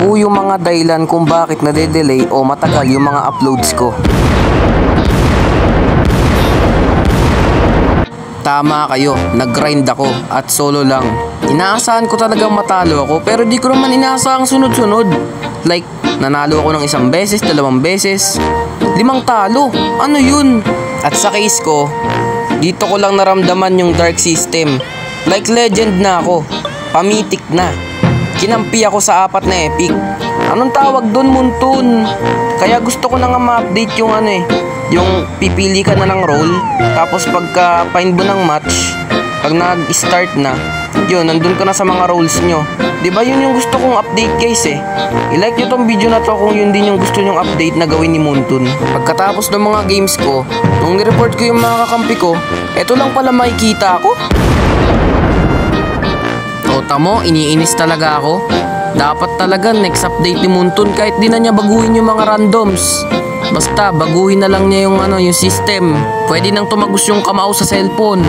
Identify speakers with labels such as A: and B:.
A: po yung mga dahilan kung bakit nade-delay o matagal yung mga uploads ko. Tama kayo, nag-grind ako at solo lang. Inaasahan ko talagang matalo ako pero di ko naman inaasahang sunod-sunod. Like, nanalo ako ng 1 beses, 2 beses, 5 talo. Ano yun? At sa case ko, dito ko lang naramdaman yung dark system. Like legend na ako, pamitik na. Kinampi ako sa 4 na epic. Anong tawag doon, Muntun? Kaya gusto ko na nga ma-update yung yung pipili ka na ng role, tapos pagka find mo ng match, pag nag-start na, yun, nandun ka na sa mga roles nyo. Diba yun yung gusto kong update guys eh. I-like nyo tong video na to kung yun din yung gusto nyong update na gawin ni Muntun. Pagkatapos ng mga games ko, nung nireport ko yung mga kakampi ko, eto lang pala makikita ako. O tamo, iniinis talaga ako. Dapat talaga next update ni Muntun kahit di na niya baguhin yung mga randoms. Basta baguhin na lang niya yung yung system. Pwede nang tumagos yung kamao sa cellphone.